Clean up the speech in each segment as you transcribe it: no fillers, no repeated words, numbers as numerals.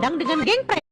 dihadang dengan geng preman.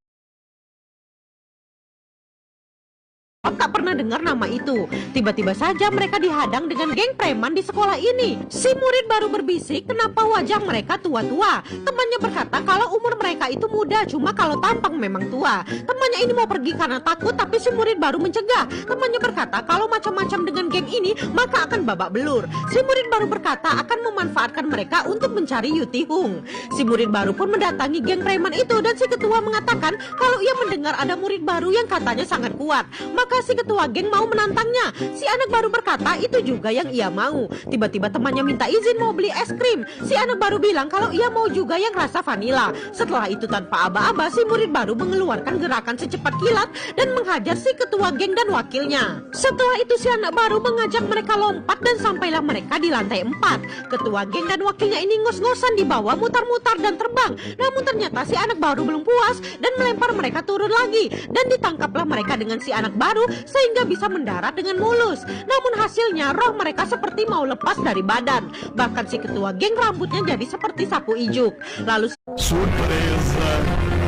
Tak pernah dengar nama itu. Tiba-tiba saja mereka dihadang dengan geng preman di sekolah ini. Si murid baru berbisik kenapa wajah mereka tua-tua. Temannya berkata kalau umur mereka itu muda, cuma kalau tampang memang tua. Temannya ini mau pergi karena takut, tapi si murid baru mencegah. Temannya berkata kalau macam-macam dengan geng ini maka akan babak belur. Si murid baru berkata akan memanfaatkan mereka untuk mencari Yutihung. Si murid baru pun mendatangi geng preman itu, dan si ketua mengatakan kalau ia mendengar ada murid baru yang katanya sangat kuat. Maka si ketua geng mau menantangnya. Si anak baru berkata itu juga yang ia mau. Tiba-tiba temannya minta izin mau beli es krim. Si anak baru bilang kalau ia mau juga yang rasa vanila. Setelah itu tanpa aba-aba si murid baru mengeluarkan gerakan secepat kilat dan menghajar si ketua geng dan wakilnya. Setelah itu si anak baru mengajak mereka lompat dan sampailah mereka di lantai 4. Ketua geng dan wakilnya ini ngos-ngosan di bawah, mutar-mutar dan terbang. Namun ternyata si anak baru belum puas dan melempar mereka turun lagi, dan ditangkaplah mereka dengan si anak baru sehingga bisa mendarat dengan mulus. Namun hasilnya roh mereka seperti mau lepas dari badan. Bahkan si ketua geng rambutnya jadi seperti sapu ijuk. Lalu Surpresa,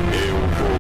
eu vou.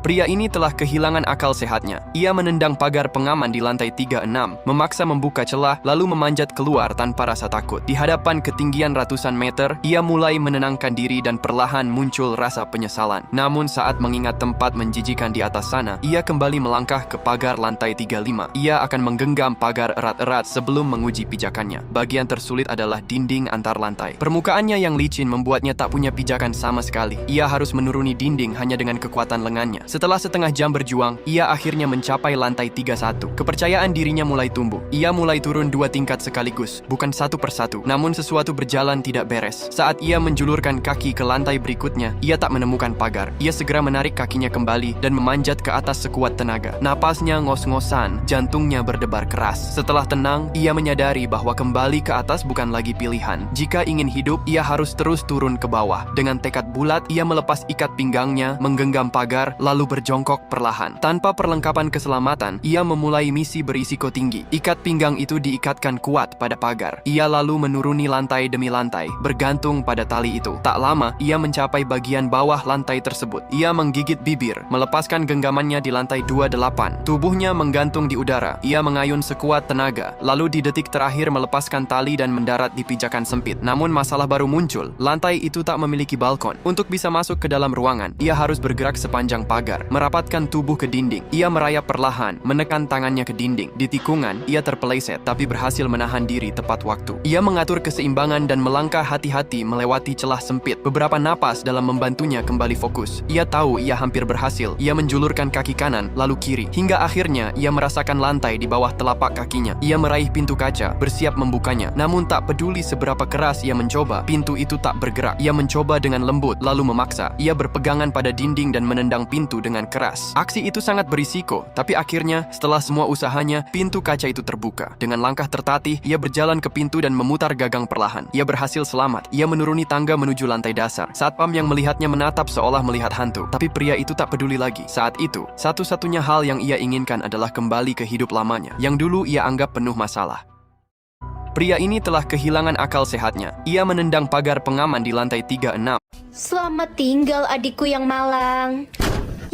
Pria ini telah kehilangan akal sehatnya. Ia menendang pagar pengaman di lantai 36, memaksa membuka celah, lalu memanjat keluar tanpa rasa takut. Di hadapan ketinggian ratusan meter, ia mulai menenangkan diri dan perlahan muncul rasa penyesalan. Namun saat mengingat tempat menjijikan di atas sana, ia kembali melangkah ke pagar lantai 35. Ia akan menggenggam pagar erat-erat sebelum menguji pijakannya. Bagian tersulit adalah dinding antar lantai. Permukaannya yang licin membuatnya tak punya pijakan sama sekali. Ia harus menuruni dinding hanya dengan kekuatan lengannya. Setelah setengah jam berjuang, ia akhirnya mencapai lantai 31. Kepercayaan dirinya mulai tumbuh. Ia mulai turun 2 tingkat sekaligus, bukan satu persatu. Namun sesuatu berjalan tidak beres. Saat ia menjulurkan kaki ke lantai berikutnya, ia tak menemukan pagar. Ia segera menarik kakinya kembali dan memanjat ke atas sekuat tenaga. Napasnya ngos-ngosan, jantungnya berdebar keras. Setelah tenang, ia menyadari bahwa kembali ke atas bukan lagi pilihan. Jika ingin hidup, ia harus terus turun ke bawah. Dengan tekad bulat, ia melepas ikat pinggangnya, menggenggam pagar, lalu berjongkok perlahan. Tanpa perlengkapan keselamatan, ia memulai misi berisiko tinggi. Ikat pinggang itu diikatkan kuat pada pagar. Ia lalu menuruni lantai demi lantai, bergantung pada tali itu. Tak lama, ia mencapai bagian bawah lantai tersebut. Ia menggigit bibir, melepaskan genggamannya di lantai 28. Tubuhnya menggantung di udara. Ia mengayun sekuat tenaga, lalu di detik terakhir melepaskan tali dan mendarat di pijakan sempit. Namun masalah baru muncul. Lantai itu tak memiliki balkon. Untuk bisa masuk ke dalam ruangan, ia harus bergerak sepanjang pagar, merapatkan tubuh ke dinding. Ia merayap perlahan, menekan tangannya ke dinding. Di tikungan, ia terpeleset, tapi berhasil menahan diri tepat waktu. Ia mengatur keseimbangan dan melangkah hati-hati melewati celah sempit. Beberapa napas dalam membantunya kembali fokus. Ia tahu ia hampir berhasil. Ia menjulurkan kaki kanan, lalu kiri. Hingga akhirnya, ia merasakan lantai di bawah telapak kakinya. Ia meraih pintu kaca, bersiap membukanya. Namun tak peduli seberapa keras ia mencoba, pintu itu tak bergerak. Ia mencoba dengan lembut, lalu memaksa. Ia berpegangan pada dinding dan menendang pintu dengan keras. Aksi itu sangat berisiko, tapi akhirnya setelah semua usahanya, pintu kaca itu terbuka. Dengan langkah tertatih, ia berjalan ke pintu dan memutar gagang perlahan. Ia berhasil selamat. Ia menuruni tangga menuju lantai dasar. Satpam yang melihatnya menatap seolah melihat hantu, tapi pria itu tak peduli lagi. Saat itu, satu-satunya hal yang ia inginkan adalah kembali ke hidup lamanya, yang dulu ia anggap penuh masalah. Pria ini telah kehilangan akal sehatnya. Ia menendang pagar pengaman di lantai 36. Selamat tinggal adikku yang malang.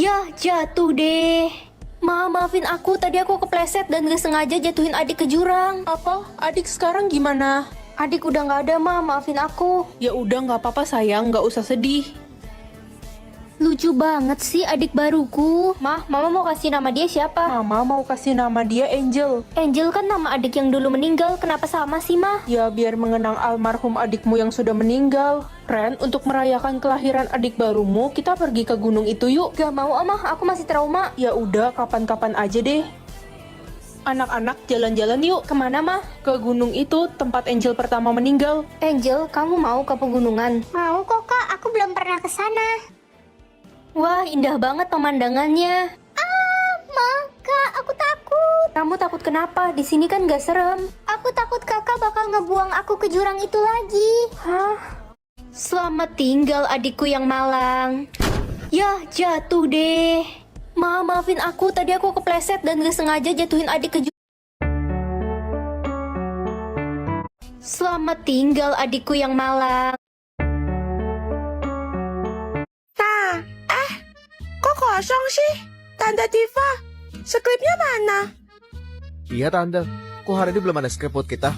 Yah, jatuh deh. Maafin aku, tadi aku kepleset dan gak sengaja jatuhin adik ke jurang. Apa? Adik sekarang gimana? Adik udah gak ada, maafin aku. Ya udah nggak apa-apa sayang, nggak usah sedih. Lucu banget sih adik baruku. Mama mau kasih nama dia siapa? Mama mau kasih nama dia Angel. Angel kan nama adik yang dulu meninggal, kenapa sama sih, Ma? Ya biar mengenang almarhum adikmu yang sudah meninggal. Ren, untuk merayakan kelahiran adik barumu, kita pergi ke gunung itu yuk. Gak mau, Mah, aku masih trauma. Ya udah, kapan-kapan aja deh. Anak-anak jalan-jalan yuk. Kemana, Mah? Ke gunung itu, tempat Angel pertama meninggal. Angel, kamu mau ke pegunungan? Mau kok kak, aku belum pernah ke sana. Wah, indah banget pemandangannya. Ma, kak, aku takut. Kamu takut kenapa? Di sini kan gak serem. Aku takut kakak bakal ngebuang aku ke jurang itu lagi. Hah? Selamat tinggal adikku yang malang. Yah, jatuh deh. Maafin aku, tadi aku kepleset dan gak sengaja jatuhin adik ke jurang. Selamat tinggal adikku yang malang. kosong sih? Tante Tifa, skripnya mana? Iya tante, kok hari ini belum ada skrip buat kita?